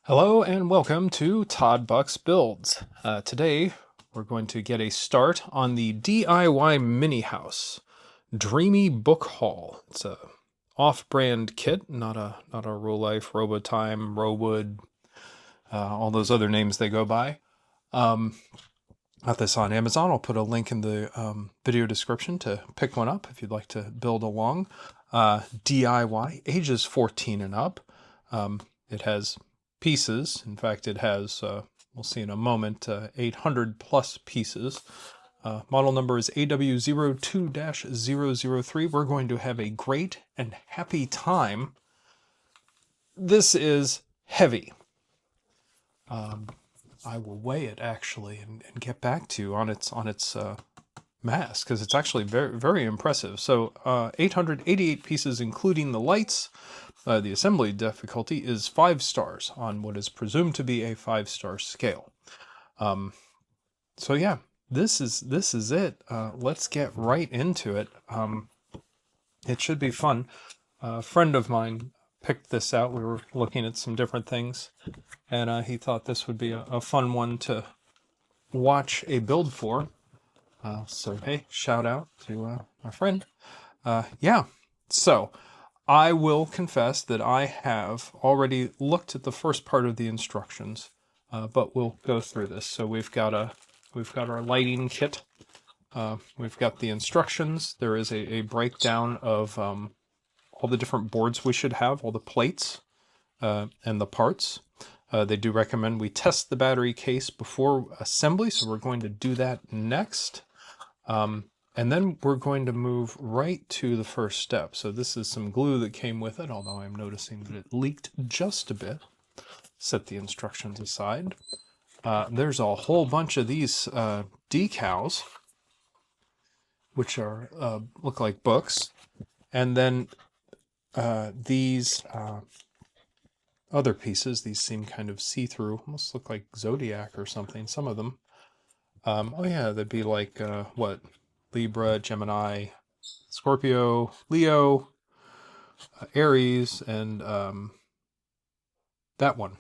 Hello and welcome to Todd Buck's Builds. Today we're going to get a start on the DIY mini house, Dreamy Book Haul. It's a off-brand kit, not a real life Robotime, Rowood, all those other names they go by. Got this on Amazon. I'll put a link in the video description to pick one up if you'd like to build along. DIY, ages 14 and up. It has pieces. In fact, it has, we'll see in a moment, 800 plus pieces. Model number is AW02-003. We're going to have a great and happy time. This is heavy. I will weigh it actually and get back to you on its mass, because it's actually very, very impressive. So 888 pieces including the lights. The assembly difficulty is 5 stars on what is presumed to be a 5-star scale. So yeah, this is it. Let's get right into it. It should be fun. A friend of mine picked this out. We were looking at some different things, and he thought this would be a fun one to watch a build for. So hey, shout out to my friend. Yeah, so I will confess that I have already looked at the first part of the instructions, but we'll go through this. So we've got our lighting kit. We've got the instructions. There is a breakdown of all the different boards we should have, all the plates and the parts. They do recommend we test the battery case before assembly, so we're going to do that next. And then we're going to move right to the first step. So this is some glue that came with it, although I'm noticing that it leaked just a bit. Set the instructions aside. There's a whole bunch of these decals, which are look like books. And then these other pieces, these seem kind of see-through, almost look like Zodiac or something, some of them. Oh yeah, they'd be like, what? Libra, Gemini, Scorpio, Leo, Aries, and that one.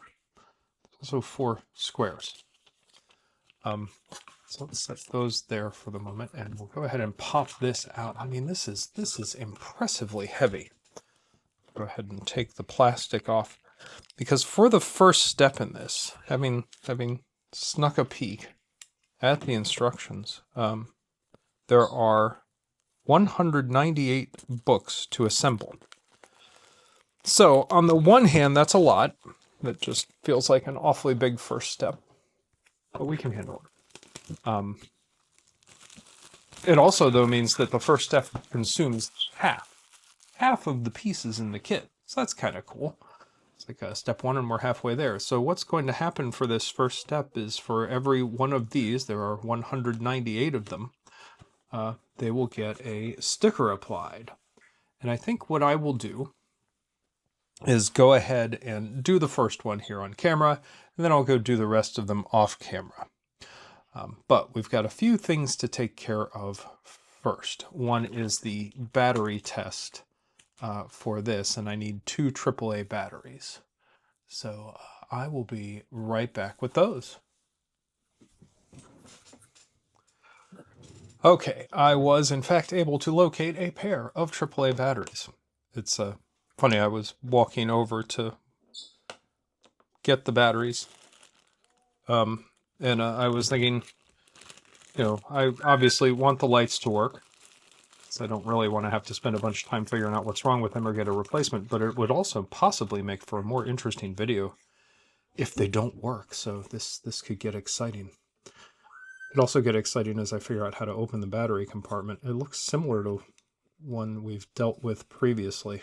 Also 4 squares. So let's set those there for the moment, and we'll go ahead and pop this out. I mean, this is impressively heavy. Go ahead and take the plastic off, because for the first step in this, having snuck a peek at the instructions, there are 198 books to assemble. So on the one hand, that's a lot. That just feels like an awfully big first step, but we can handle it. It also, though, means that the first step consumes half of the pieces in the kit. So that's kind of cool. It's like step 1 and we're halfway there. So what's going to happen for this first step is, for every one of these, there are 198 of them, they will get a sticker applied. And I think what I will do is go ahead and do the first one here on camera, and then I'll go do the rest of them off camera. But we've got a few things to take care of first. One is the battery test for this, and I need 2 AAA batteries. So I will be right back with those. Okay, I was in fact able to locate a pair of AAA batteries. It's funny, I was walking over to get the batteries, and I was thinking, I obviously want the lights to work, so I don't really want to have to spend a bunch of time figuring out what's wrong with them or get a replacement, but it would also possibly make for a more interesting video if they don't work, so this could get exciting. It'd also get exciting as I figure out how to open the battery compartment. It looks similar to one we've dealt with previously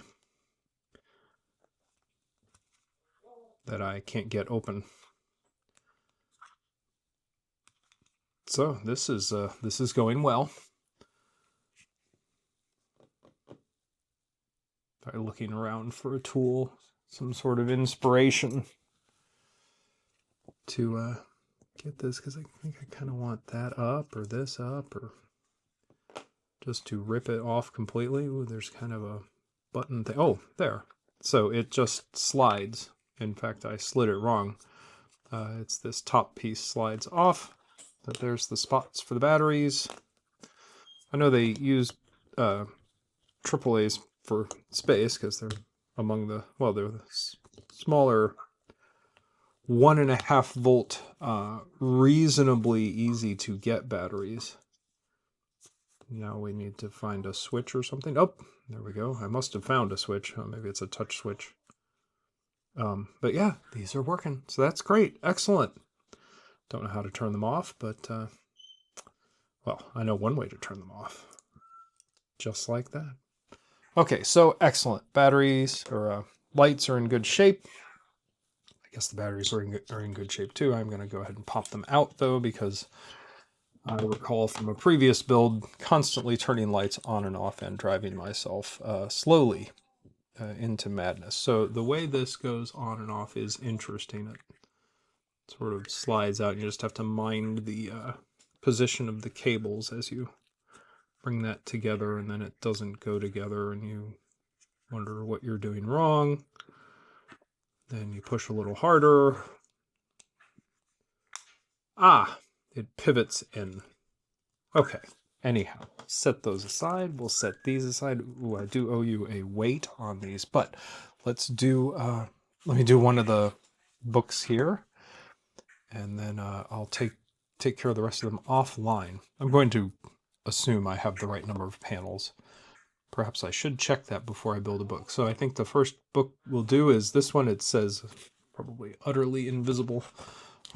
that I can't get open. So this is going well. By looking around for a tool, some sort of inspiration to get this, because I think I kind of want that up or this up, or just to rip it off completely. Ooh, there's kind of a button thing. Oh, there. So it just slides In fact, I slid it wrong. It's this top piece slides off. But there's the spots for the batteries. I know they use AAA's for space because they're among the, well, they're the smaller 1.5 volt, reasonably easy to get batteries. Now we need to find a switch or something. Oh, there we go. I must have found a switch. Oh, maybe it's a touch switch. But yeah, these are working. So that's great. Excellent. Don't know how to turn them off, but, well, I know one way to turn them off. Just like that. Okay, so excellent. Batteries or lights are in good shape. I guess the batteries are in good shape too. I'm going to go ahead and pop them out though, because I recall from a previous build constantly turning lights on and off and driving myself slowly into madness. So the way this goes on and off is interesting. It sort of slides out. You just have to mind the position of the cables as you bring that together, and then it doesn't go together and you wonder what you're doing wrong. Then you push a little harder. Ah, it pivots in. Okay, anyhow, set those aside. We'll set these aside. Ooh, I do owe you a weight on these, but let's do, let me do one of the books here, and then I'll take care of the rest of them offline. I'm going to assume I have the right number of panels. Perhaps I should check that before I build a book. So I think the first book we'll do is this one. It says, probably utterly invisible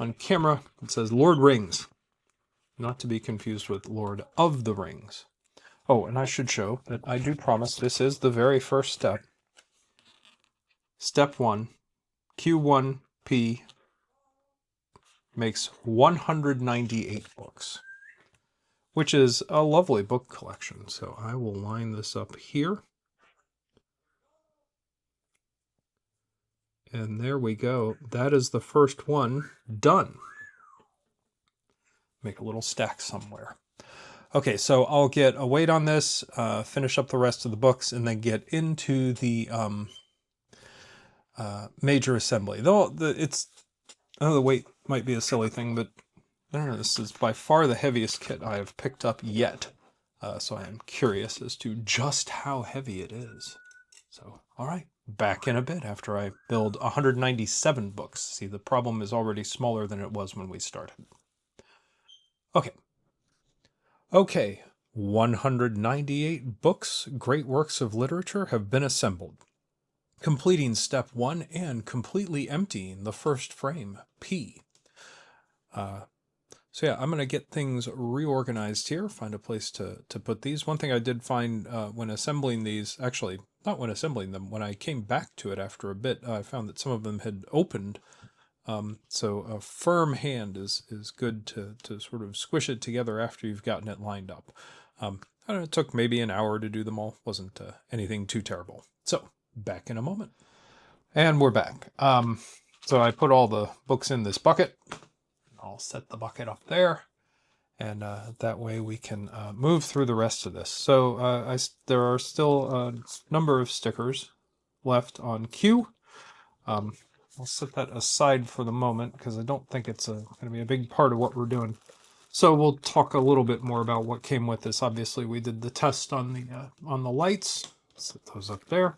on camera, it says Lord Rings. Not to be confused with Lord of the Rings. Oh, and I should show that I do promise this is the very first step. Step 1, Q1P makes 198 books, which is a lovely book collection. So I will line this up here. And there we go. That is the first one done. Make a little stack somewhere. Okay, so I'll get a weight on this, finish up the rest of the books, and then get into the major assembly. Though the weight might be a silly thing, but I don't know, this is by far the heaviest kit I have picked up yet. So I am curious as to just how heavy it is. So, all right, back in a bit after I build 197 books. See, the problem is already smaller than it was when we started. Okay, 198 books, great works of literature, have been assembled, completing step 1 and completely emptying the first frame, P. So yeah, I'm going to get things reorganized here, find a place to put these. One thing I did find when assembling these, actually, not when assembling them, when I came back to it after a bit, I found that some of them had opened. So a firm hand is good to sort of squish it together after you've gotten it lined up. I don't know, it took maybe an hour to do them all. Wasn't anything too terrible. So back in a moment. And we're back. So I put all the books in this bucket. I'll set the bucket up there. And that way we can move through the rest of this. So there are still a number of stickers left on Q. I'll set that aside for the moment because I don't think it's going to be a big part of what we're doing. So we'll talk a little bit more about what came with this. Obviously, we did the test on the lights. Set those up there.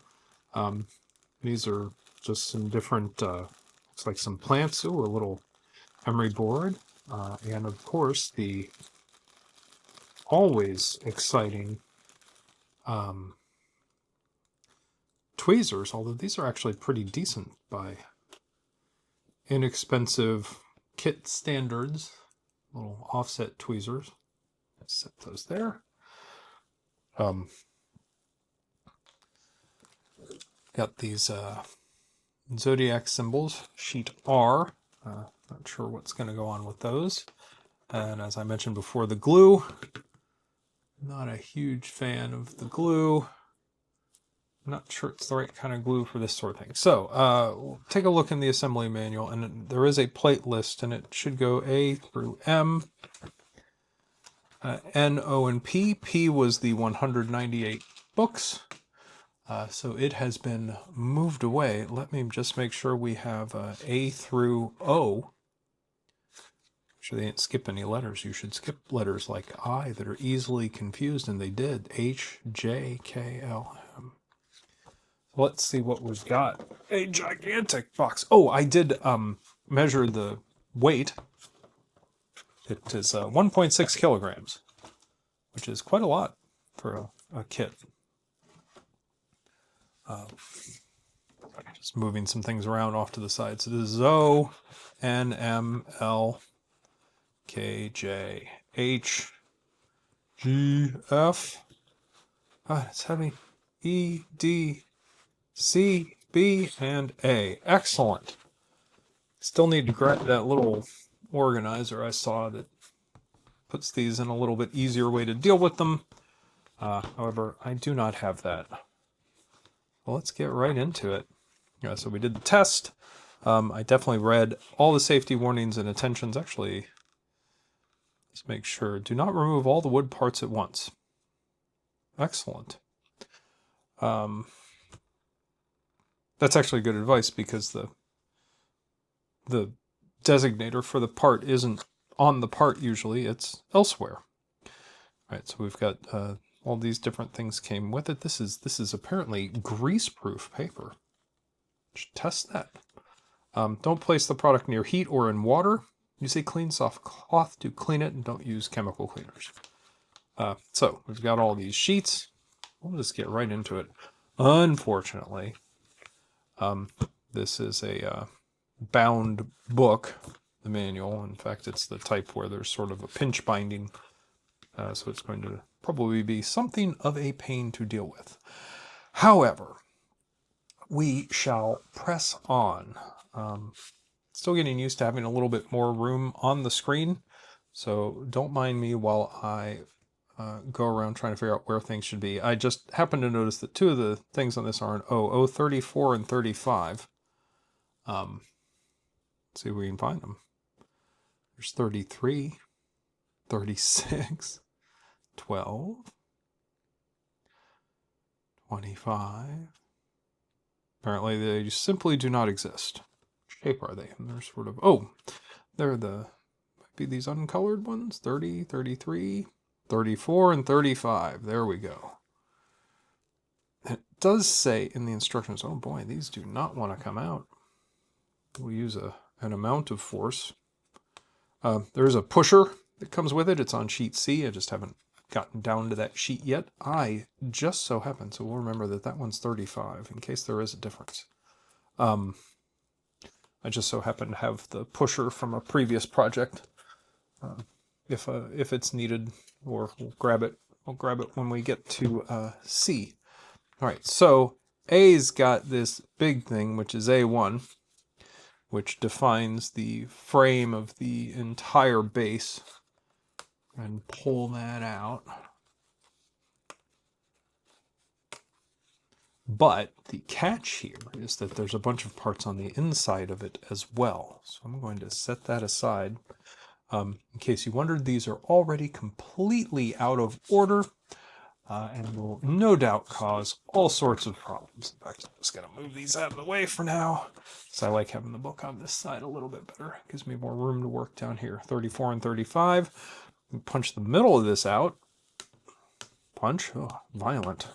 These are just some different, looks like some plants. Ooh, a little emery board. And of course, the always exciting tweezers, although these are actually pretty decent by inexpensive kit standards. Little offset tweezers. Set those there. Got these zodiac symbols, sheet R. Not sure what's going to go on with those. And as I mentioned before, the glue. Not a huge fan of the glue. I'm not sure it's the right kind of glue for this sort of thing. So we'll take a look in the assembly manual, and there is a plate list, and it should go A through M. N, O, and P. P was the 198 books. So it has been moved away. Let me just make sure we have A through O. Sure they didn't skip any letters. You should skip letters like I that are easily confused, and they did. H, J, K, L, M. Let's see what we've got. A gigantic box. Oh, I did measure the weight. It is 1.6 kilograms, which is quite a lot for a kit. Just moving some things around off to the side. So this is O, N, M, L, K, J, H, G, F. God, it's heavy. E, D, C, B, and A. Excellent. Still need to grab that little organizer I saw that puts these in a little bit easier way to deal with them. However, I do not have that. Well, let's get right into it. So we did the test. I definitely read all the safety warnings and attentions. Actually, let's make sure. Do not remove all the wood parts at once. Excellent. That's actually good advice because the designator for the part isn't on the part usually, it's elsewhere. All right, so we've got all these different things came with it. This is apparently grease-proof paper. Should test that. Don't place the product near heat or in water. Use a clean, soft cloth to clean it, and don't use chemical cleaners. So we've got all these sheets. We'll just get right into it. Unfortunately, this is a bound book, the manual. In fact, it's the type where there's sort of a pinch binding. So it's going to probably be something of a pain to deal with. However, we shall press on. Still getting used to having a little bit more room on the screen, so don't mind me while I go around trying to figure out where things should be. I just happened to notice that two of the things on this are in O, 34 and 35. Let's see if we can find them. There's 33, 36, 12, 25. Apparently they simply do not exist. What shape are they? And they're sort of, they're might be these uncolored ones. 30, 33, 34, and 35. There we go. And it does say in the instructions, oh boy, these do not want to come out. We'll use an amount of force. There's a pusher that comes with it. It's on sheet C. I just haven't gotten down to that sheet yet. I just so happen, so we'll remember that that one's 35 in case there is a difference. I just so happen to have the pusher from a previous project. If it's needed, or we'll grab it. I'll grab it when we get to C. All right, so A's got this big thing, which is A1, which defines the frame of the entire base. And pull that out. But the catch here is that there's a bunch of parts on the inside of it as well. So I'm going to set that aside. In case you wondered, these are already completely out of order and will no doubt cause all sorts of problems. In fact, I'm just going to move these out of the way for now, because I like having the book on this side a little bit better. It gives me more room to work down here. 34 and 35. Punch the middle of this out. Punch. Oh, violent.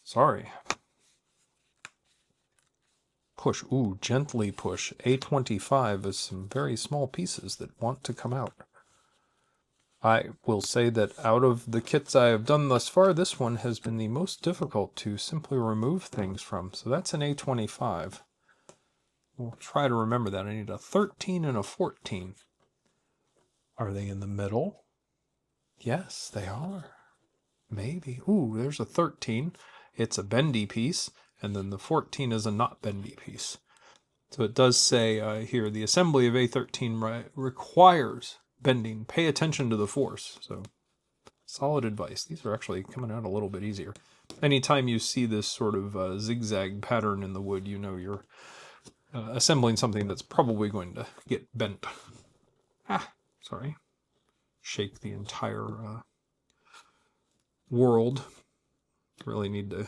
Sorry. Push. Ooh, gently push. A25 is some very small pieces that want to come out. I will say that out of the kits I have done thus far, this one has been the most difficult to simply remove things from. So that's an A25. We'll try to remember that. I need a 13 and a 14. Are they in the middle? Yes, they are. Maybe. Ooh, there's a 13. It's a bendy piece. And then the 14 is a not bendy piece. So it does say here, the assembly of A13 requires bending. Pay attention to the force. So solid advice. These are actually coming out a little bit easier. Anytime you see this sort of zigzag pattern in the wood, you know you're assembling something that's probably going to get bent. Sorry. Shake the entire world. Really need to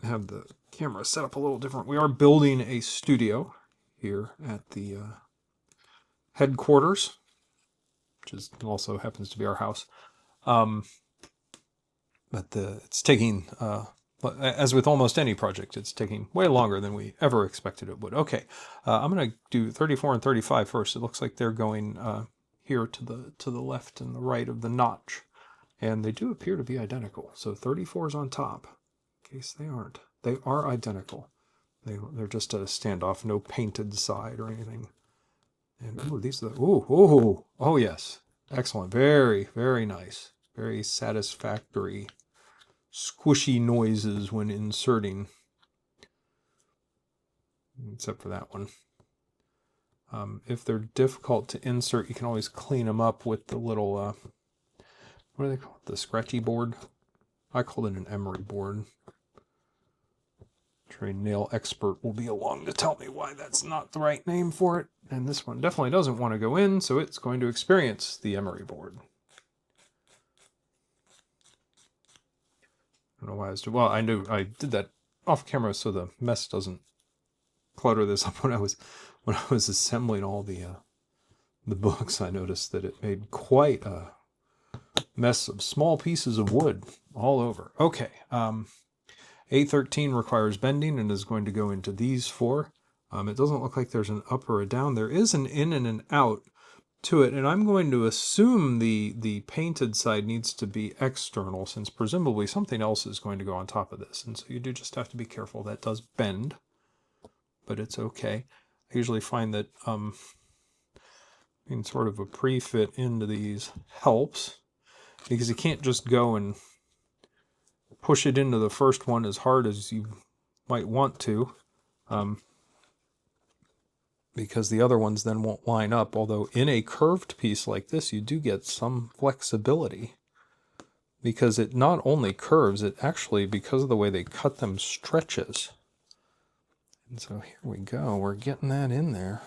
have the camera set up a little different. We are building a studio here at the headquarters, which is also happens to be our house. But it's taking, as with almost any project, it's taking way longer than we ever expected it would. Okay, I'm going to do 34 and 35 first. It looks like they're going here to the left and the right of the notch, and they do appear to be identical. So 34 is on top. In case they aren't, they are identical. They're just at a standoff, no painted side or anything. And oh, these are the oh yes, excellent, very very nice, very satisfactory, squishy noises when inserting. Except for that one. If they're difficult to insert, you can always clean them up with the little what do they call it? The scratchy board. I called it an emery board. I'm sure a nail expert will be along to tell me why that's not the right name for it. And this one definitely doesn't want to go in, so it's going to experience the emery board. I don't know why I was doing. Well, I knew I did that off camera so the mess doesn't clutter this up. When I was assembling all the books, I noticed that it made quite a mess of small pieces of wood all over. Okay. A13 requires bending and is going to go into these four. It doesn't look like there's an up or a down. There is an in and an out to it, and I'm going to assume the painted side needs to be external, since presumably something else is going to go on top of this. And so you do just have to be careful. That does bend, but it's okay. I usually find that being sort of a pre-fit into these helps, because you can't just go and push it into the first one as hard as you might want to, because the other ones then won't line up. Although in a curved piece like this, you do get some flexibility, because it not only curves, it actually, because of the way they cut them, stretches. And so here we go, we're getting that in there.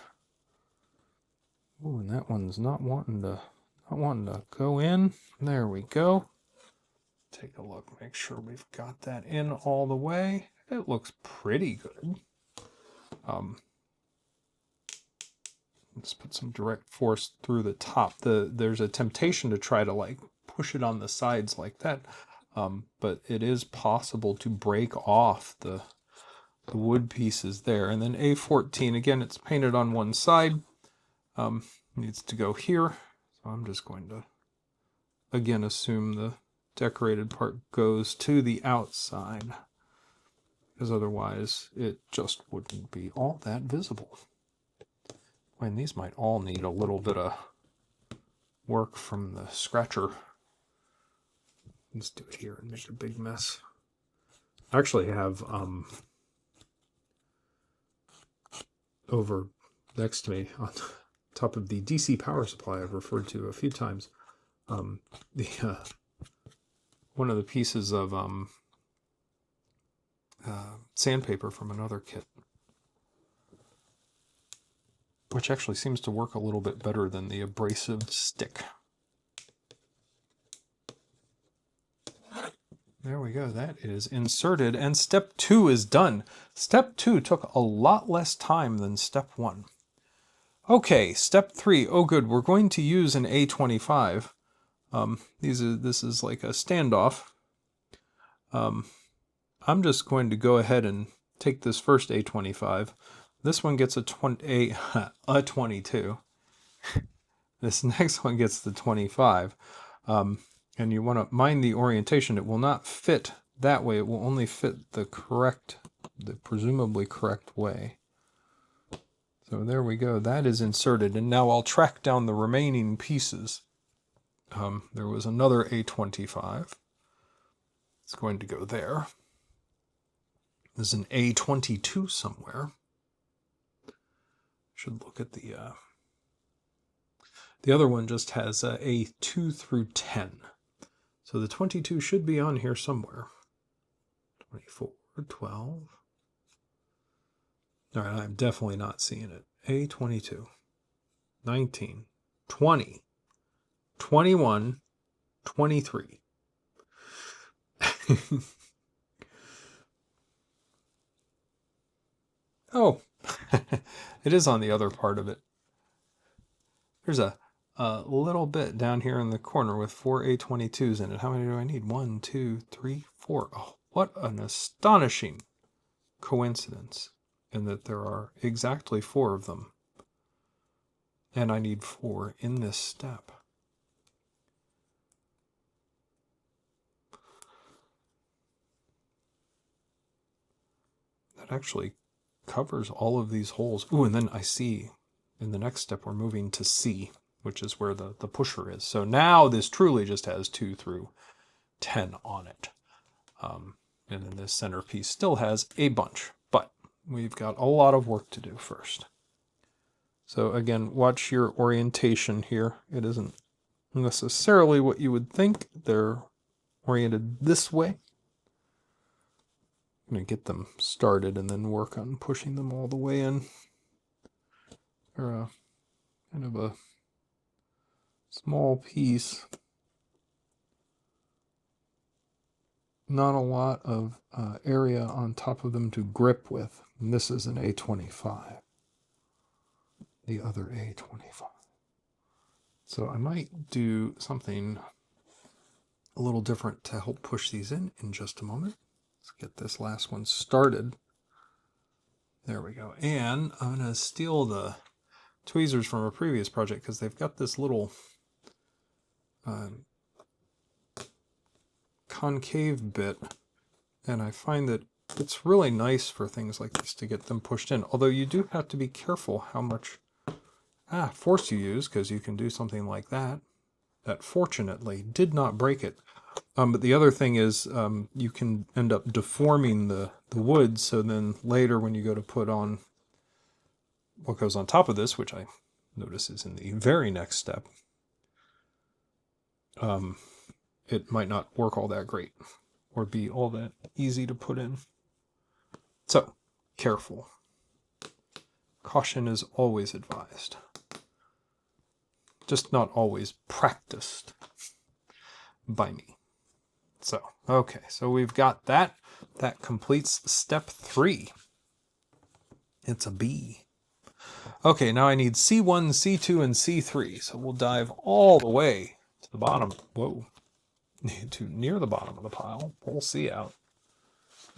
Ooh, and that one's not wanting to go in. There we go. Take a look, make sure we've got that in all the way. It looks pretty good. Let's put some direct force through the top. There's a temptation to try to like push it on the sides like that, but it is possible to break off the wood pieces there. And then A14, again, it's painted on one side. Needs to go here. So I'm just going to, again, assume the decorated part goes to the outside, because otherwise it just wouldn't be all that visible. And these might all need a little bit of work from the scratcher. Let's do it here and make a big mess. I actually have over next to me on top of the DC power supply I've referred to a few times, one of the pieces of sandpaper from another kit, which actually seems to work a little bit better than the abrasive stick. There we go, that is inserted, and step 2 is done. Step 2 took a lot less time than step 1. Okay, step 3, oh good, we're going to use an A25. This is like a standoff. I'm just going to go ahead and take this first A25. This one gets a 22. This next one gets the 25. And you want to mind the orientation. It will not fit that way. It will only fit the presumably correct way. So there we go. That is inserted. And now I'll track down the remaining pieces. There was another A25. It's going to go there. There's an A22 somewhere. Should look at the other one just has a 2 through 10. So the 22 should be on here somewhere. 24, 12. All right, I'm definitely not seeing it. A22, 19, 20, 21, 23. Oh, it is on the other part of it. There's a little bit down here in the corner with 4 A22s in it. How many do I need? 1, 2, 3, 4. Oh, what an astonishing coincidence in that there are exactly 4 of them. And I need 4 in this step. That actually covers all of these holes. Ooh, and then I see in the next step we're moving to C, which is where the pusher is. So now this truly just has 2 through 10 on it. And then this centerpiece still has a bunch, but we've got a lot of work to do first. So again, watch your orientation here. It isn't necessarily what you would think. They're oriented this way. I'm going to get them started and then work on pushing them all the way in. They're kind of a small piece. Not a lot of area on top of them to grip with. And this is an A25. The other A25. So I might do something a little different to help push these in just a moment. Let's get this last one started. There we go. And I'm going to steal the tweezers from a previous project because they've got this little concave bit, and I find that it's really nice for things like this to get them pushed in, although you do have to be careful how much force you use, because you can do something like that fortunately did not break it. But the other thing is you can end up deforming the wood, so then later when you go to put on what goes on top of this, which I notice is in the very next step, it might not work all that great or be all that easy to put in. So, careful. Caution is always advised. Just not always practiced by me. So, okay, so we've got that. That completes step 3. It's a B. Okay, now I need C1, C2, and C3. So we'll dive all the way to the bottom. Whoa. To near the bottom of the pile. Pull C out.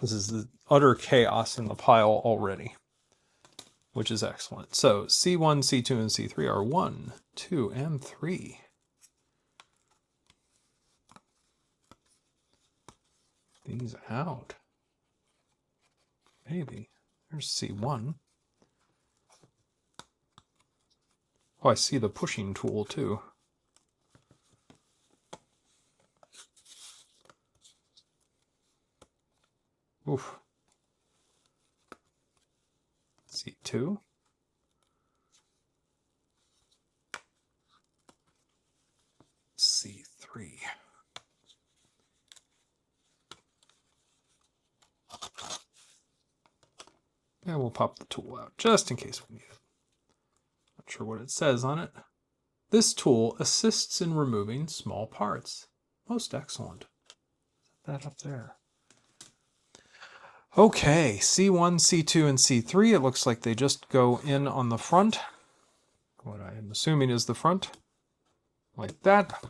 This is the utter chaos in the pile already, which is excellent. So C1, C2, and C3 are 1, 2, and 3. These out. Maybe. There's C1. Oh, I see the pushing tool too. Oof. C2. C3. And we'll pop the tool out just in case we need it. Not sure what it says on it. This tool assists in removing small parts. Most excellent. Set that up there. Okay, C1, C2, and C3, it looks like they just go in on the front. What I am assuming is the front. Like that.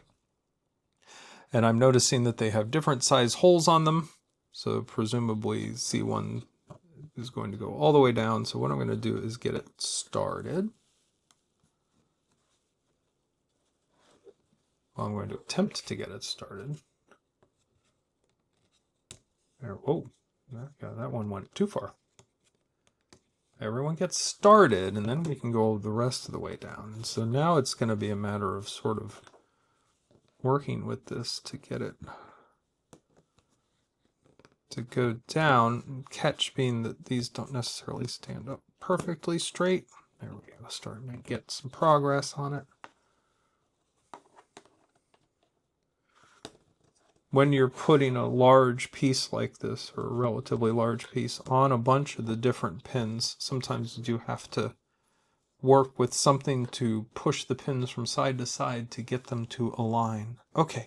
And I'm noticing that they have different size holes on them. So presumably C1 is going to go all the way down. So what I'm going to do is get it started. Well, I'm going to attempt to get it started. There, whoa, that one went too far. Everyone gets started, and then we can go the rest of the way down. And so now it's going to be a matter of sort of working with this to get it to go down. Catch being that these don't necessarily stand up perfectly straight. There we go, starting to get some progress on it. When you're putting a large piece like this, or a relatively large piece, on a bunch of the different pins, sometimes you do have to work with something to push the pins from side to side to get them to align. Okay,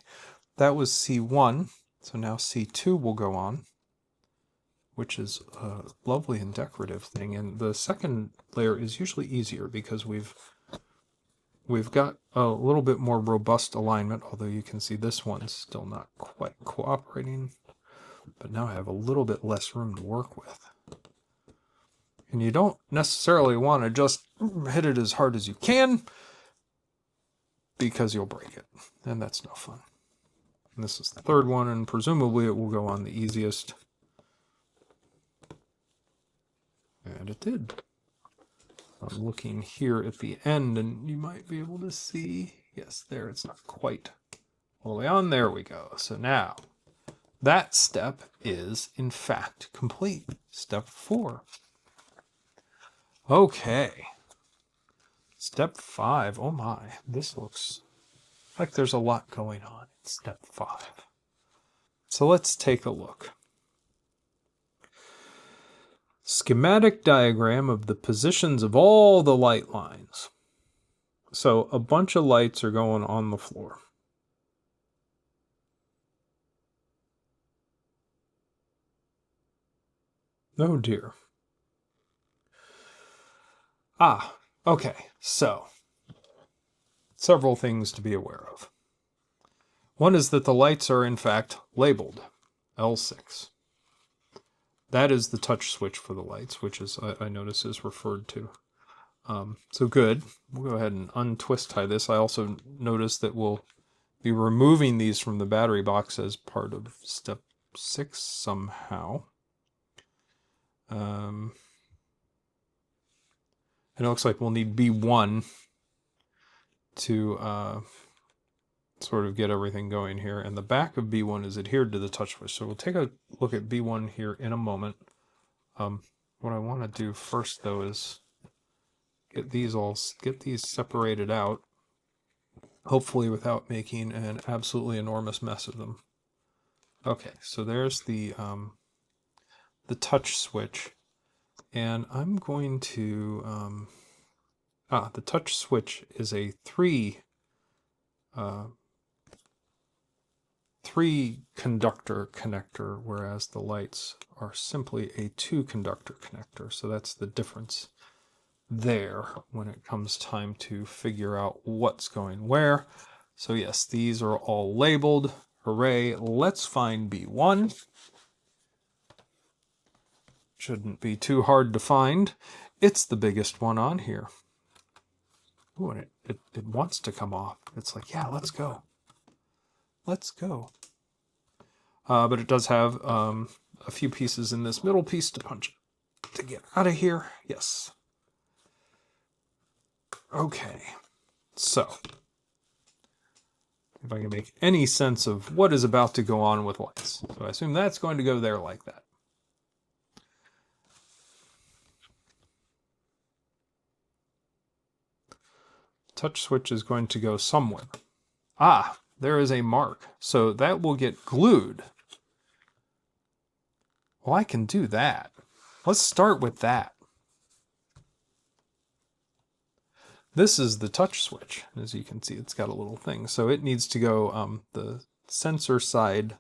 that was C1, so now C2 will go on. which is a lovely and decorative thing. And the second layer is usually easier because we've got a little bit more robust alignment, although you can see this one's still not quite cooperating. But now I have a little bit less room to work with. And you don't necessarily want to just hit it as hard as you can, because you'll break it, and that's no fun. And this is the third one, and presumably it will go on the easiest. And it did. I'm looking here at the end, and you might be able to see, yes, there, it's not quite all the way on. There we go. So now, that step is, in fact, complete. Step 4. Okay. Step 5. Oh my, this looks like there's a lot going on in step 5. So let's take a look. Schematic diagram of the positions of all the light lines. So a bunch of lights are going on the floor. Oh dear. Okay, so several things to be aware of. One is that the lights are in fact labeled L6. That is the touch switch for the lights, which is, I notice, is referred to. So good. We'll go ahead and untwist tie this. I also notice that we'll be removing these from the battery box as part of step 6 somehow. And it looks like we'll need B1 to sort of get everything going here. And the back of B1 is adhered to the touch switch. So we'll take a look at B1 here in a moment. What I want to do first, though, is get these separated out, hopefully without making an absolutely enormous mess of them. Okay, so there's the touch switch, and I'm going to the touch switch is a three conductor connector, whereas the lights are simply a 2-conductor connector. So that's the difference there when it comes time to figure out what's going where. So yes, these are all labeled. Hooray. Let's find B1. Shouldn't be too hard to find. It's the biggest one on here. Ooh, and it wants to come off. It's like, yeah, let's go. Let's go. But it does have a few pieces in this middle piece to punch to get out of here. Yes. Okay. So, if I can make any sense of what is about to go on with lights. So I assume that's going to go there like that. Touch switch is going to go somewhere. Ah, there is a mark. So that will get glued. Well, I can do that. Let's start with that. This is the touch switch. As you can see, it's got a little thing. So it needs to go, the sensor side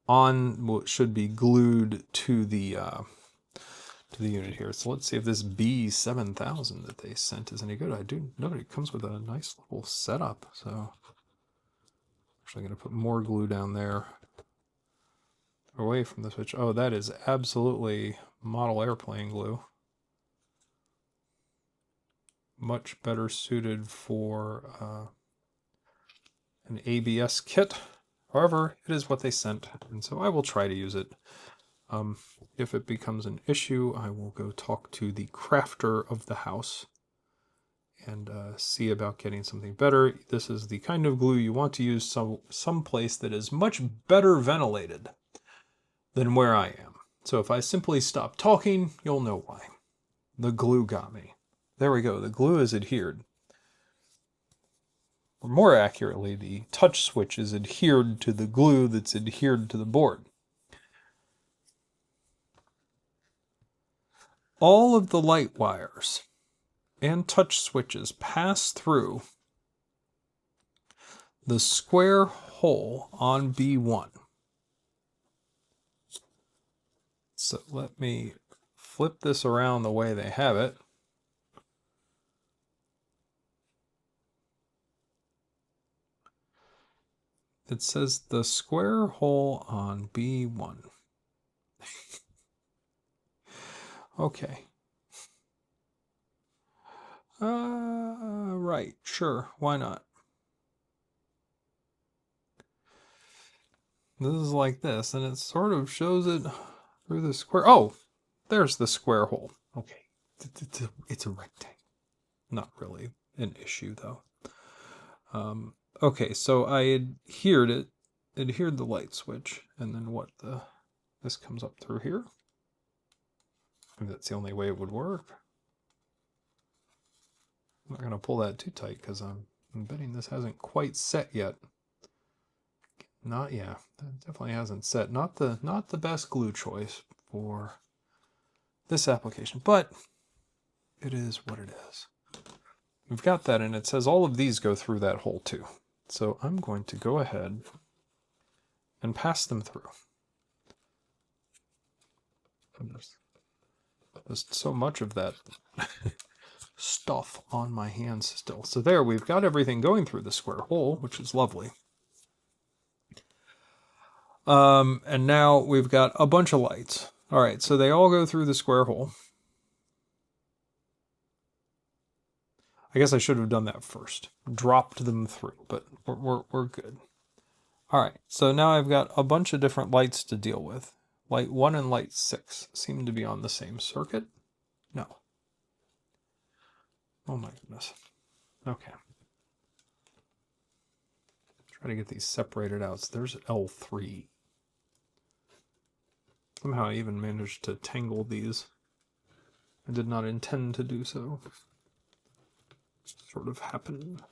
on what should be glued to the unit here. So let's see if this B7000 that they sent is any good. I do know it comes with a nice little setup. So actually going to put more glue down there away from the switch. Oh, that is absolutely model airplane glue. Much better suited for an ABS kit. However, it is what they sent, and so I will try to use it. If it becomes an issue, I will go talk to the crafter of the house and see about getting something better. This is the kind of glue you want to use some place that is much better ventilated than where I am. So if I simply stop talking, you'll know why. The glue got me. There we go. The glue is adhered. Or more accurately, the touch switch is adhered to the glue that's adhered to the board. All of the light wires and touch switches pass through the square hole on B1. So let me flip this around the way they have it. It says the square hole on B1. Okay. Right, sure, why not? This is like this, and it sort of shows it through the square. Oh, there's the square hole. Okay, it's a rectangle. Not really an issue, though. Okay, so I adhered the light switch, and then this comes up through here. Maybe that's the only way it would work. I'm not going to pull that too tight because I'm betting this hasn't quite set yet. That definitely hasn't set. Not the best glue choice for this application, but it is what it is. We've got that, and it says all of these go through that hole too. So I'm going to go ahead and pass them through. There's so much of that stuff on my hands still. So there, we've got everything going through the square hole, which is lovely. And now we've got a bunch of lights. All right, so they all go through the square hole. I guess I should have done that first. Dropped them through, but we're good. All right, so now I've got a bunch of different lights to deal with. Light 1 and light 6 seem to be on the same circuit. No. Oh my goodness. Okay. Try to get these separated out. So there's L3. Somehow I even managed to tangle these. I did not intend to do so. Sort of happened.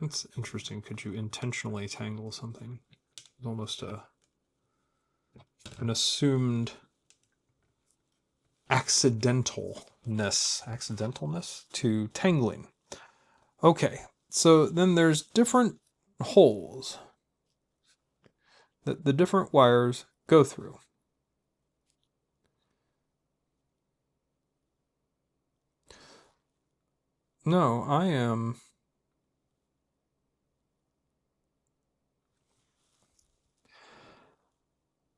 That's interesting. Could you intentionally tangle something? It's almost an assumed accidentalness to tangling. Okay, so then there's different holes that the different wires go through. No, I am...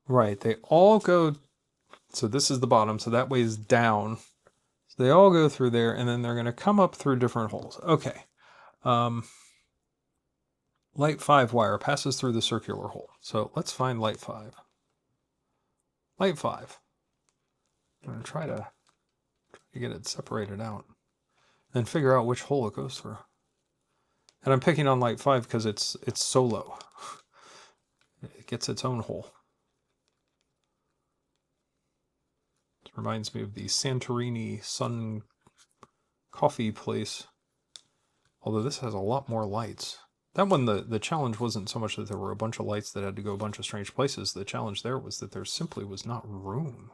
Right, they all go... So this is the bottom, so that weighs down. So they all go through there, and then they're going to come up through different holes. Okay. Light 5 wire passes through the circular hole. So let's find light 5. Light 5. I'm going to try to get it separated out. Then figure out which hole it goes through. And I'm picking on light 5 because it's solo. It gets its own hole. It reminds me of the Santorini Sun coffee place. Although this has a lot more lights. That one, the challenge wasn't so much that there were a bunch of lights that had to go a bunch of strange places. The challenge there was that there simply was not room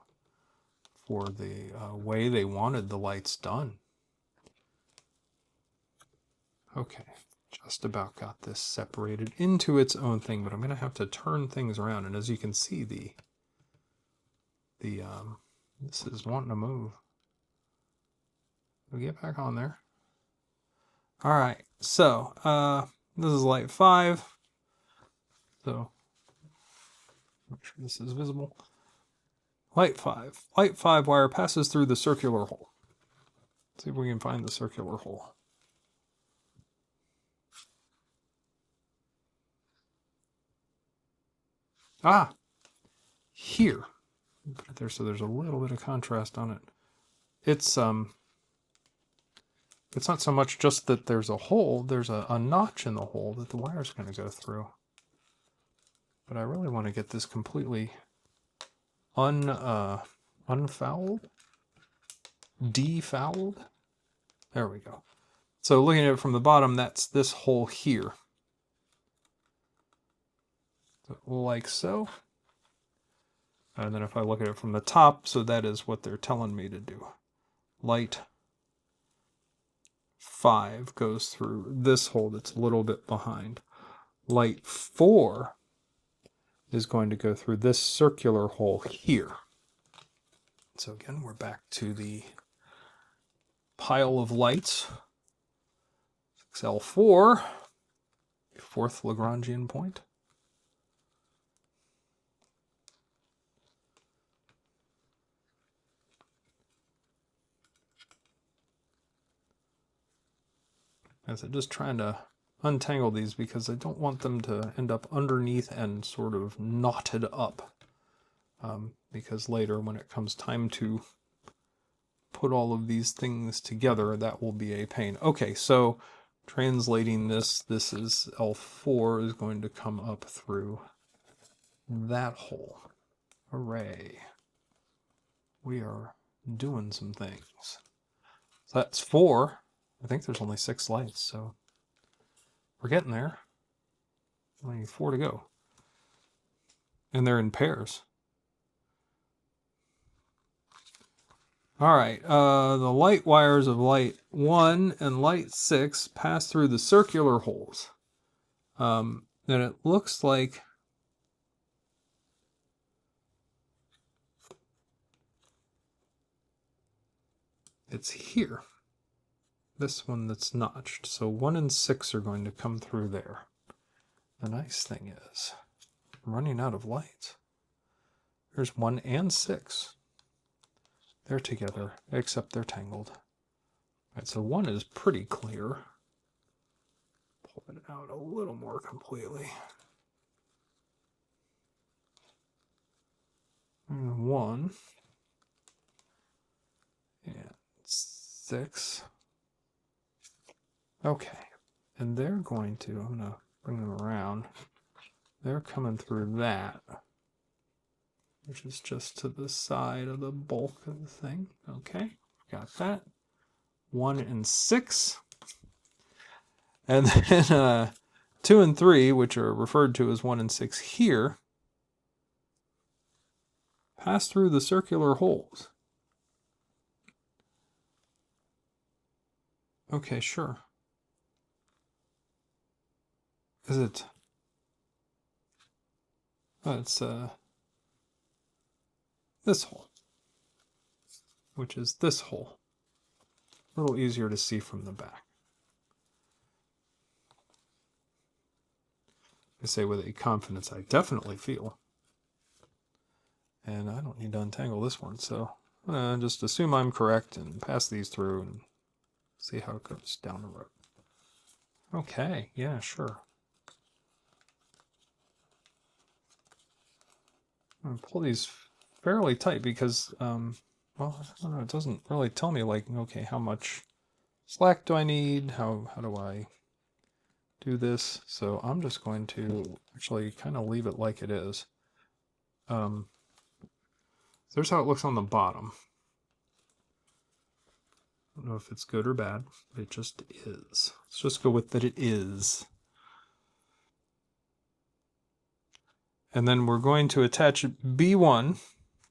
for the way they wanted the lights done. Okay, just about got this separated into its own thing, but I'm going to have to turn things around. And as you can see, this is wanting to move. We'll get back on there. All right, so this is light 5. So make sure this is visible. Light 5. Light 5 wire passes through the circular hole. Let's see if we can find the circular hole. Ah, here. Put it there so there's a little bit of contrast on it. It's not so much just that there's a hole, there's a notch in the hole that the wire's going to go through. But I really want to get this completely unfouled, defouled. There we go. So looking at it from the bottom, that's this hole here. So like so. And then if I look at it from the top, so that is what they're telling me to do. Light 5 goes through this hole that's a little bit behind. Light 4 is going to go through this circular hole here. So again, we're back to the pile of lights. 6L4, fourth Lagrangian point. As I'm just trying to untangle these because I don't want them to end up underneath and sort of knotted up. Because later when it comes time to put all of these things together, that will be a pain. Okay, so translating this is L4 is going to come up through that hole. Hooray. We are doing some things. So that's 4. I think there's only 6 lights, so we're getting there. Only 4 to go. And they're in pairs. All right, the light wires of light 1 and light 6 pass through the circular holes. And it looks like it's here. This one that's notched. So 1 and 6 are going to come through there. The nice thing is, I'm running out of lights. There's 1 and 6. They're together, except they're tangled. All right, so 1 is pretty clear. Pull it out a little more completely. And 1 and 6. Okay, and they're going to, I'm going to bring them around. They're coming through that, which is just to the side of the bulk of the thing. Okay, got that. 1 and 6. And then 2 and 3, which are referred to as 1 and 6 here, pass through the circular holes. Okay, sure. Is it? Oh, it's this hole, which is this hole. A little easier to see from the back. I say with a confidence I definitely feel. And I don't need to untangle this one, so I'm going to just assume I'm correct and pass these through and see how it goes down the road. Okay, yeah, sure. I'm going to pull these fairly tight because, well, I don't know, it doesn't really tell me, like, okay, how much slack do I need? How do I do this? So I'm just going to actually kind of leave it like it is. There's how it looks on the bottom. I don't know if it's good or bad, but it just is. Let's just go with that it is. And then we're going to attach B1,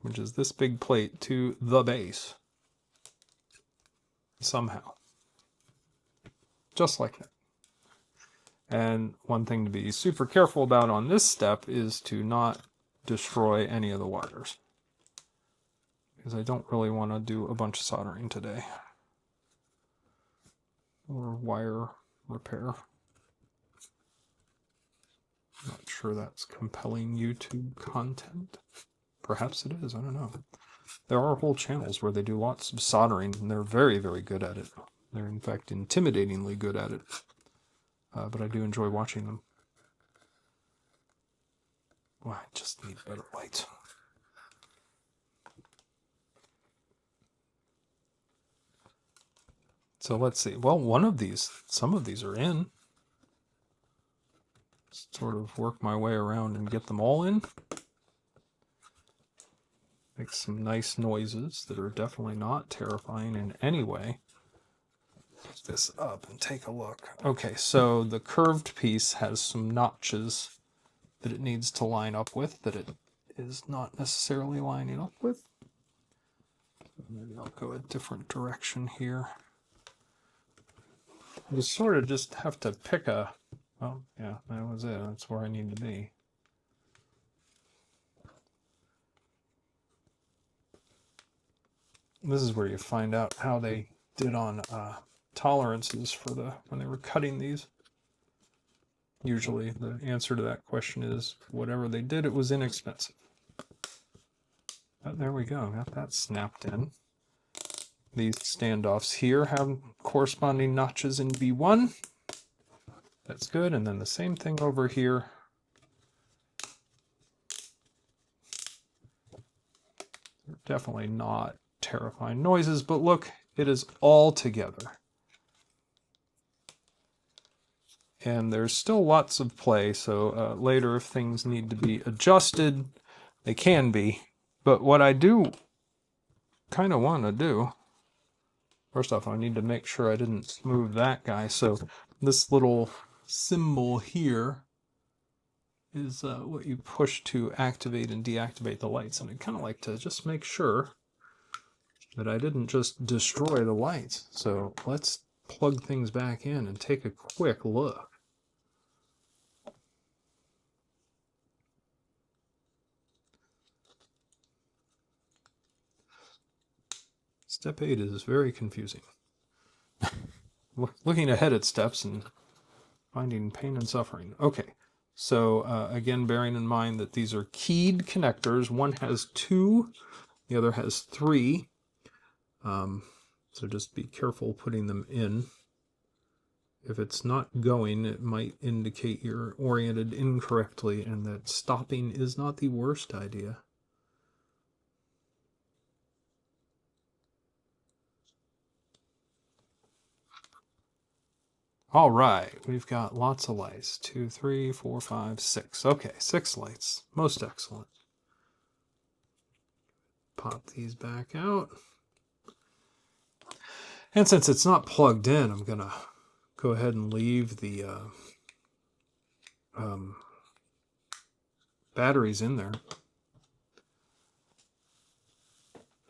which is this big plate, to the base. Somehow. Just like that. And one thing to be super careful about on this step is to not destroy any of the wires. Because I don't really want to do a bunch of soldering today. Or wire repair. Not sure that's compelling YouTube content. Perhaps it is, I don't know. There are whole channels where they do lots of soldering, and they're very, very good at it. They're, in fact, intimidatingly good at it. But I do enjoy watching them. Well, I just need better light. So let's see. Well, some of these are in. Sort of work my way around and get them all in. Make some nice noises that are definitely not terrifying in any way. Pick this up and take a look. Okay, so the curved piece has some notches that it needs to line up with that it is not necessarily lining up with. Maybe I'll go a different direction here. You sort of just have to pick a... Oh, yeah, that was it. That's where I need to be. this is where you find out how they did on tolerances for when they were cutting these. Usually the answer to that question is whatever they did, it was inexpensive. But there we go, got that snapped in. These standoffs here have corresponding notches in B1. That's good, and then the same thing over here. They're definitely not terrifying noises, but look, it is all together. And there's still lots of play, so later if things need to be adjusted, they can be. But what I do kind of want to do, first off, I need to make sure I didn't move that guy. So this little symbol here is what you push to activate and deactivate the lights. And I'd kind of like to just make sure that I didn't just destroy the lights. So let's plug things back in and take a quick look. Step 8 is very confusing. Looking ahead at steps and finding pain and suffering. Okay, so again, bearing in mind that these are keyed connectors. One has 2, the other has 3. So just be careful putting them in. If it's not going, it might indicate you're oriented incorrectly and that stopping is not the worst idea. All right, we've got lots of lights. 2, 3, 4, 5, 6. Okay, 6 lights. Most excellent. Pop these back out. And since it's not plugged in, I'm going to go ahead and leave the batteries in there.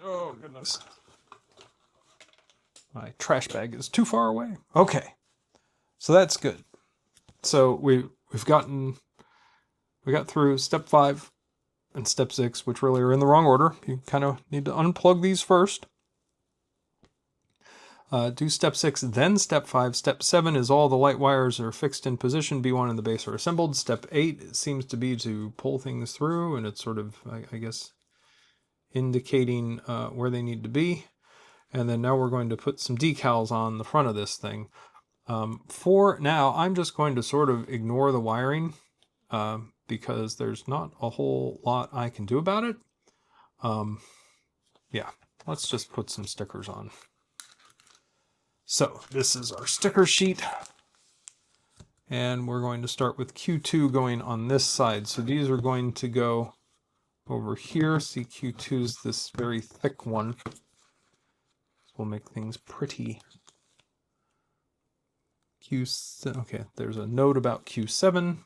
Oh, goodness. My trash bag is too far away. Okay. So that's good. So we got through step 5 and step 6, which really are in the wrong order. You kind of need to unplug these first. Do step 6, then step 5. Step 7 is all the light wires are fixed in position. B1 and the base are assembled. Step 8 seems to be to pull things through, and it's sort of, I guess, indicating where they need to be. And then now we're going to put some decals on the front of this thing. For now, I'm just going to sort of ignore the wiring because there's not a whole lot I can do about it. Yeah, let's just put some stickers on. So this is our sticker sheet. And we're going to start with Q2 going on this side. So these are going to go over here. See, Q2 is this very thick one. We'll make things pretty. Q7, okay, there's a note about Q7.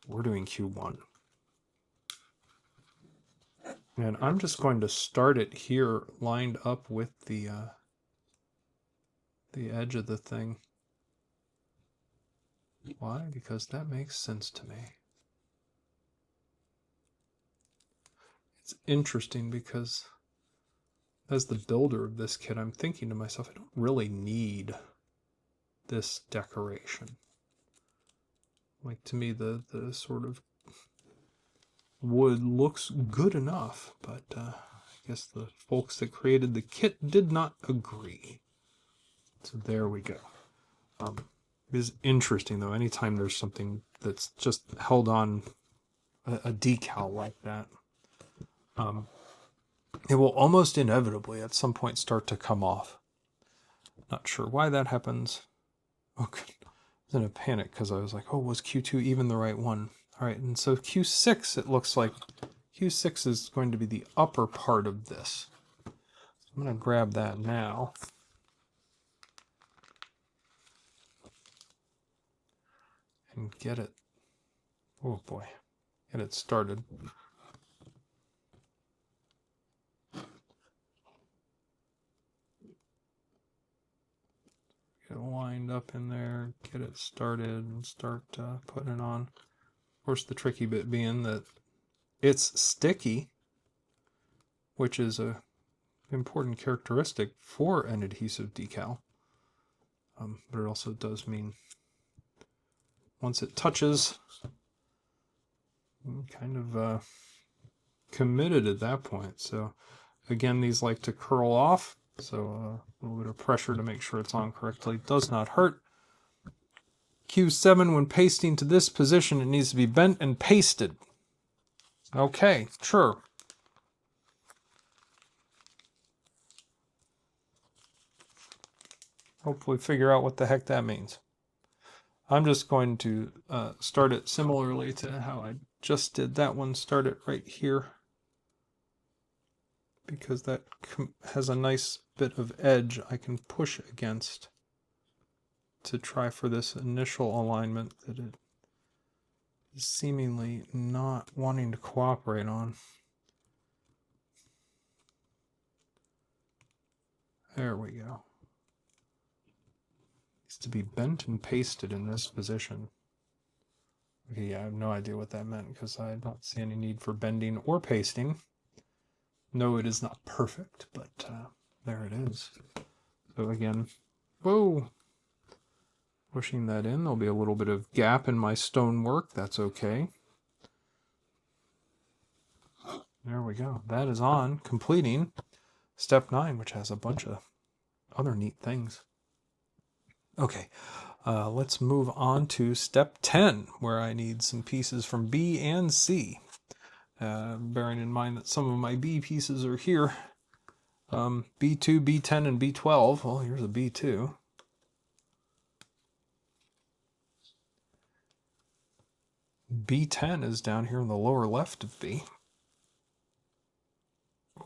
We're doing Q1. And I'm just going to start it here lined up with the edge of the thing. Why? Because that makes sense to me. It's interesting because as the builder of this kit, I'm thinking to myself, I don't really need this decoration. Like, to me, the sort of wood looks good enough, but I guess the folks that created the kit did not agree. So there we go. It is interesting, though, anytime there's something that's just held on a decal like that, it will almost inevitably at some point start to come off. Not sure why that happens. Okay. I was in a panic because I was like, oh, was Q2 even the right one? All right, and so Q6, it looks like Q6 is going to be the upper part of this. I'm going to grab that now. And get it, oh boy, get it started. Get it lined up in there, get it started, and start putting it on. Of course, the tricky bit being that it's sticky, which is a important characteristic for an adhesive decal. But it also does mean once it touches, I'm kind of committed at that point. So again, these like to curl off, so a little bit of pressure to make sure it's on correctly does not hurt. Q7, when pasting to this position, it needs to be bent and pasted. Okay, sure. Hopefully figure out what the heck that means. I'm just going to start it similarly to how I just did that one. Start it right here, because that has a nice bit of edge I can push against to try for this initial alignment that it is seemingly not wanting to cooperate on. There we go. Needs to be bent and pasted in this position. Okay, yeah, I have no idea what that meant because I don't see any need for bending or pasting. No, it is not perfect, but there it is. So again, whoa, pushing that in. There'll be a little bit of gap in my stonework. That's okay. There we go. That is on, completing step 9, which has a bunch of other neat things. Okay, let's move on to step 10, where I need some pieces from B and C. Bearing in mind that some of my B pieces are here. B2, B10, and B12. Well, here's a B2. B10 is down here in the lower left of B.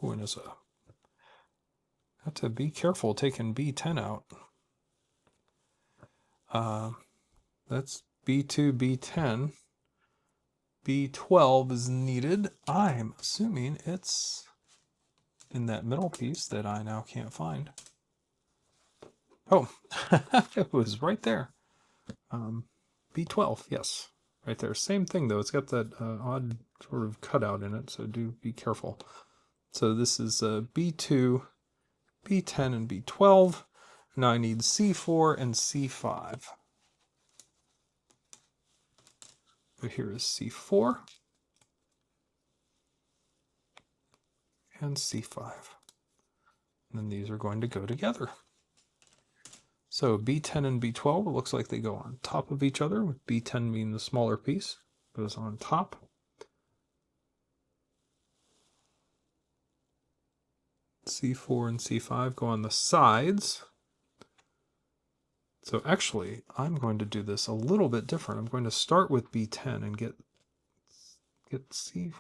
Oh, and it's a... Have to be careful taking B10 out. That's B2, B10. B12 is needed. I'm assuming it's in that middle piece that I now can't find. Oh, it was right there. B12, yes, right there. Same thing though. It's got that odd sort of cutout in it, so do be careful. So this is B2, B10, and B12. Now I need C4 and C5. So here is C4 and C5. And then these are going to go together. So B10 and B12, it looks like they go on top of each other, with B10 being the smaller piece, goes on top. C4 and C5 go on the sides. So actually, I'm going to do this a little bit different. I'm going to start with B10 and get C.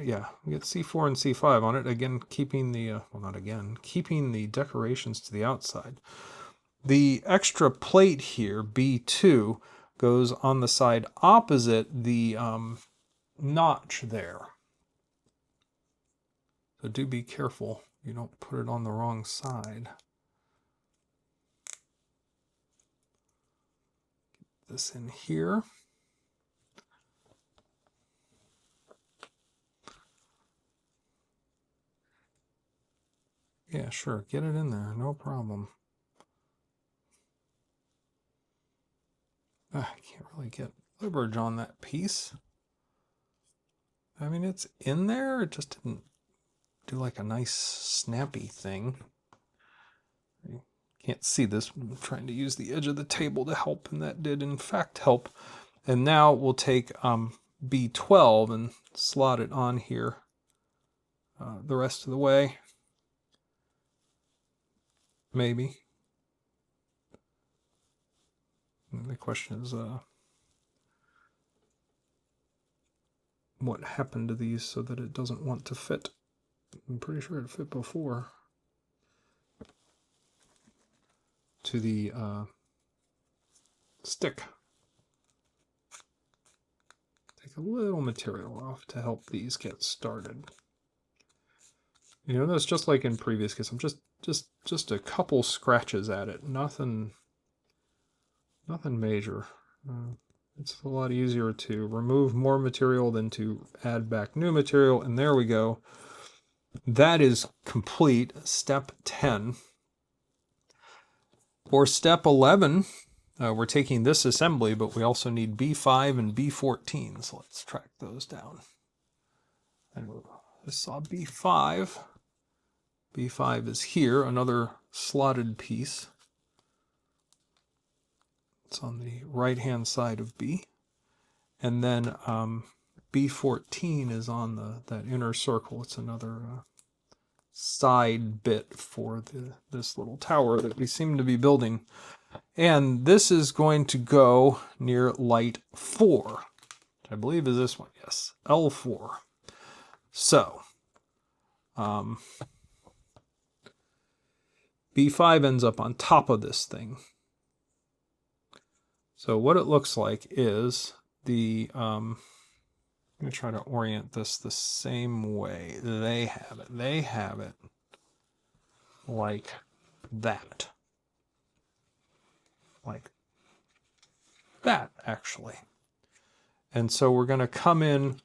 Yeah, get C4 and C5 on it. Again, keeping the well, not again, keeping the decorations to the outside. The extra plate here, B2, goes on the side opposite the notch there. So do be careful you don't put it on the wrong side. Get this in here. Yeah, sure, get it in there, no problem. I can't really get leverage on that piece. I mean, it's in there, it just didn't do like a nice snappy thing. You can't see this, I'm trying to use the edge of the table to help, and that did in fact help. And now we'll take B12 and slot it on here the rest of the way. Maybe. And the question is, what happened to these so that it doesn't want to fit? I'm pretty sure it fit before. To the stick. Take a little material off to help these get started. You know, that's just like in previous case. I'm just a couple scratches at it. Nothing major. It's a lot easier to remove more material than to add back new material. And there we go. that is complete. Step 10. For step 11, we're taking this assembly, but we also need B5 and B14. So let's track those down. And I saw B5. B5 is here, another slotted piece. It's on the right-hand side of B. And then B14 is on that inner circle. It's another side bit for this little tower that we seem to be building. And this is going to go near light 4, which I believe is this one. Yes, L4. So, B5 ends up on top of this thing. So what it looks like is the, I'm going to try to orient this the same way they have it. They have it like that. Like that, actually. And so we're going to come in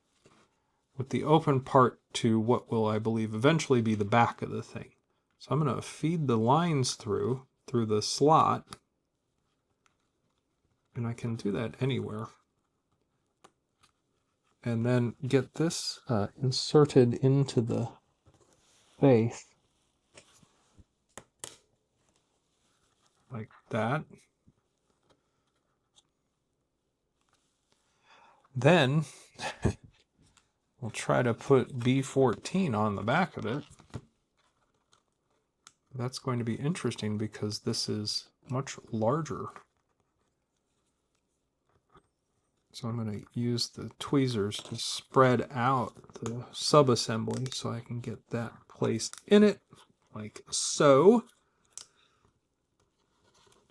with the open part to what will, I believe, eventually be the back of the thing. So I'm going to feed the lines through the slot. And I can do that anywhere. And then get this inserted into the face. Like that. Then we'll try to put B14 on the back of it. That's going to be interesting because this is much larger. So I'm going to use the tweezers to spread out the sub-assembly so I can get that placed in it, like so.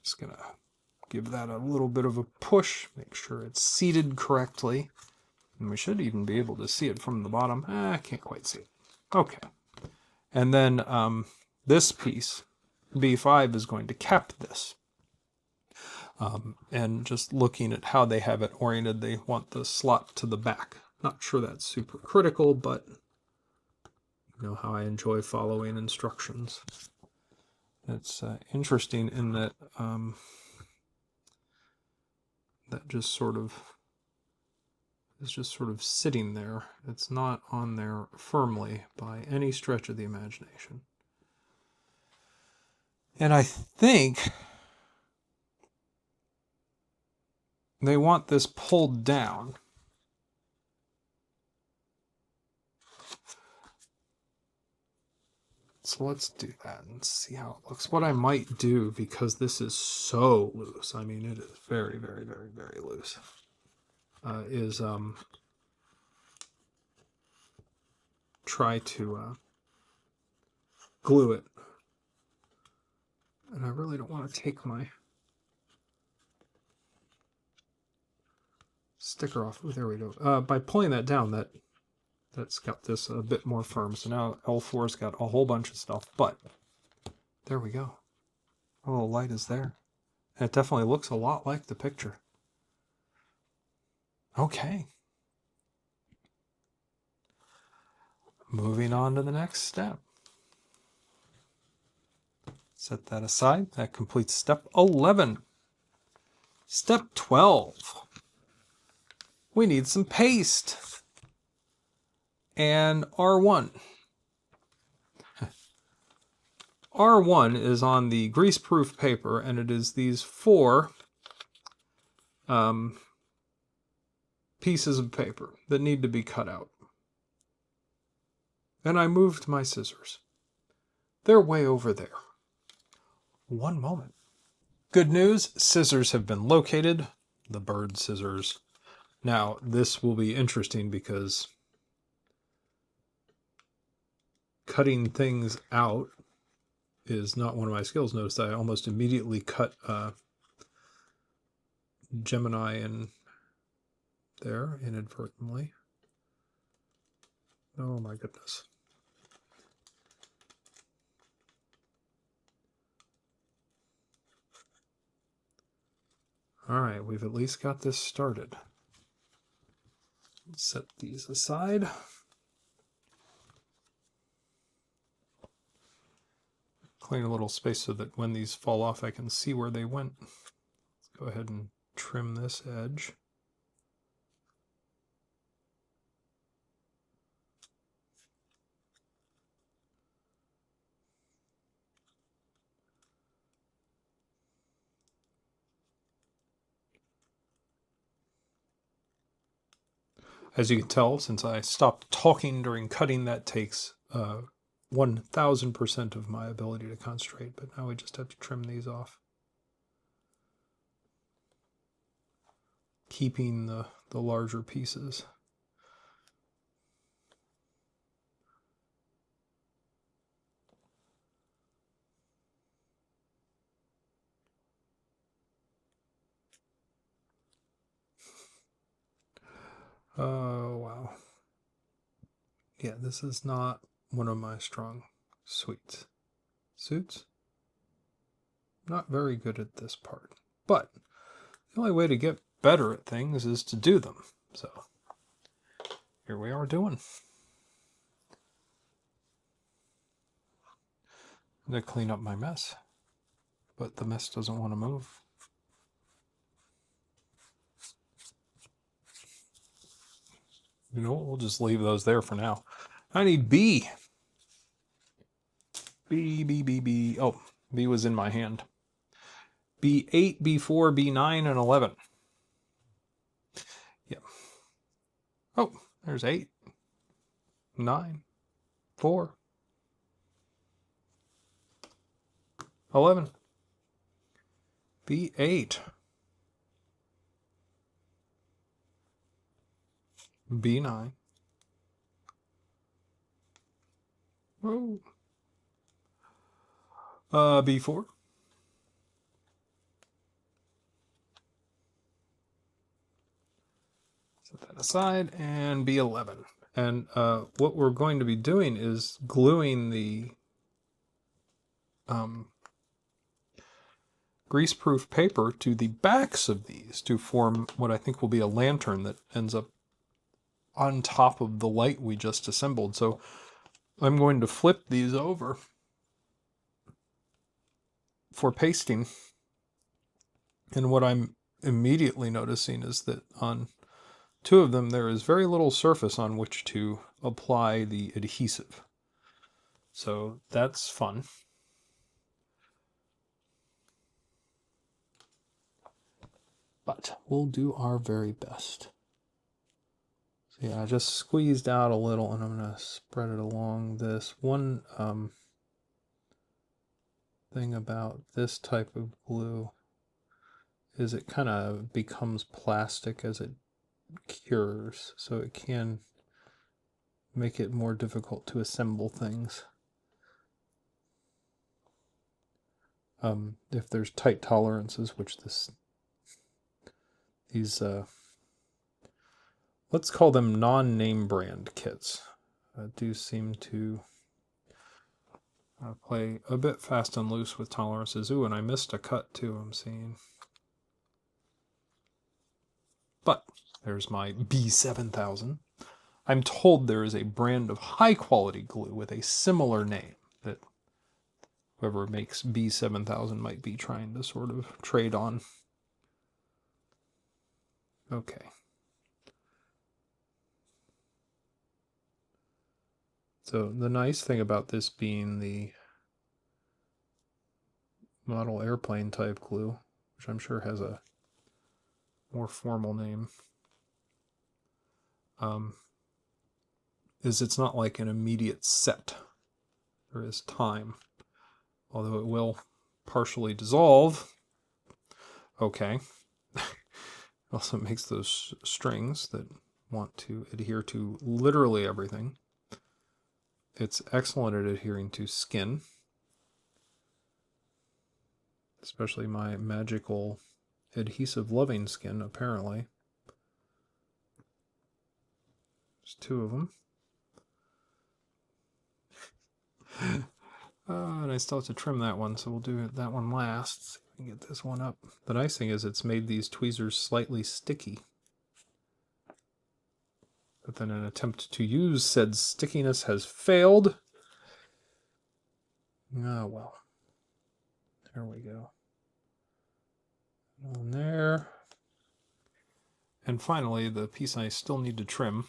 Just going to give that a little bit of a push, make sure it's seated correctly. And we should even be able to see it from the bottom. I can't quite see it. Okay. And then this piece, B5, is going to cap this. And just looking at how they have it oriented, they want the slot to the back. Not sure that's super critical, but you know how I enjoy following instructions. It's interesting in that that just sort of is just sort of sitting there. It's not on there firmly by any stretch of the imagination. And I think they want this pulled down. So let's do that and see how it looks. What I might do, because this is so loose, I mean it is very, very, very, very loose, is try to glue it. And I really don't want to take my sticker off. Oh, there we go. By pulling that down, that's got this a bit more firm. So now L4's got a whole bunch of stuff, but there we go. A little light is there. And it definitely looks a lot like the picture. Okay. Moving on to the next step. Set that aside. That completes step 11. Step 12. We need some paste. And R1. R1 is on the greaseproof paper, and it is these 4 pieces of paper that need to be cut out. And I moved my scissors. They're way over there. One moment. Good news, scissors have been located. The bird scissors. Now, this will be interesting because cutting things out is not one of my skills. Notice I almost immediately cut Gemini in there inadvertently. Oh my goodness. All right, we've at least got this started. Set these aside. clean a little space so that when these fall off, I can see where they went. Let's go ahead and trim this edge. As you can tell, since I stopped talking during cutting, that takes 1000% of my ability to concentrate. But now we just have to trim these off, keeping the larger pieces. Oh, wow. Yeah, this is not one of my strong suits. Not very good at this part. But the only way to get better at things is to do them. So here we are doing. I'm going to clean up my mess, but the mess doesn't want to move. You know what? We'll just leave those there for now. I need B. B. Oh, B was in my hand. B8, B4, B9, and 11. Yep. Oh, there's 8, 9, 4, 11. B8. B9. Oh. B4. Set that aside, and B11. And what we're going to be doing is gluing the greaseproof paper to the backs of these to form what I think will be a lantern that ends up on top of the light we just assembled. So I'm going to flip these over for pasting. And what I'm immediately noticing is that on 2 of them, there is very little surface on which to apply the adhesive. So that's fun. But we'll do our very best. So yeah, I just squeezed out a little, and I'm going to spread it along this. One thing about this type of glue is it kind of becomes plastic as it cures, so it can make it more difficult to assemble things. If there's tight tolerances, which these let's call them non-name brand kits, do seem to play a bit fast and loose with tolerances. Ooh, and I missed a cut too, I'm seeing. But there's my B7000. I'm told there is a brand of high-quality glue with a similar name that whoever makes B7000 might be trying to sort of trade on. Okay. So the nice thing about this being the model airplane type glue, which I'm sure has a more formal name, is it's not like an immediate set. There is time, although it will partially dissolve. Okay. Also makes those strings that want to adhere to literally everything. It's excellent at adhering to skin, especially my magical adhesive loving skin, apparently. There's 2 of them. And I still have to trim that one, so we'll do that one last. See if we can get this one up. The nice thing is it's made these tweezers slightly sticky. But then an attempt to use said stickiness has failed. Oh well. There we go. On there. And finally, the piece I still need to trim,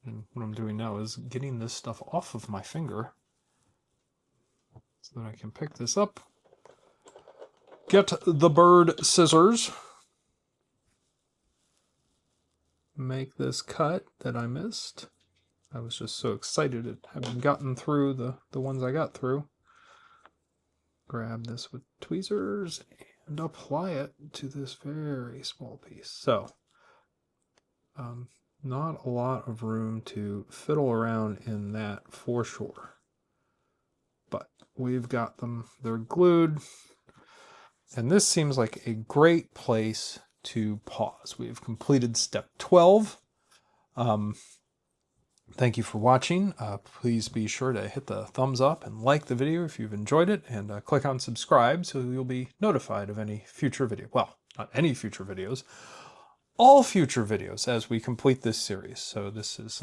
and what I'm doing now is getting this stuff off of my finger so that I can pick this up. Get the bird scissors. Make this cut that I missed. I was just so excited at having gotten through the ones I got through. Grab this with tweezers and apply it to this very small piece. So, not a lot of room to fiddle around in that for sure. But we've got them, they're glued. And this seems like a great place to pause. We've completed step 12. Thank you for watching. Please be sure to hit the thumbs up and like the video if you've enjoyed it, and click on subscribe so you'll be notified of any future video. Well, not any future videos, all future videos as we complete this series. So this is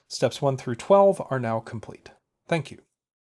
steps 1 through 12 are now complete. Thank you.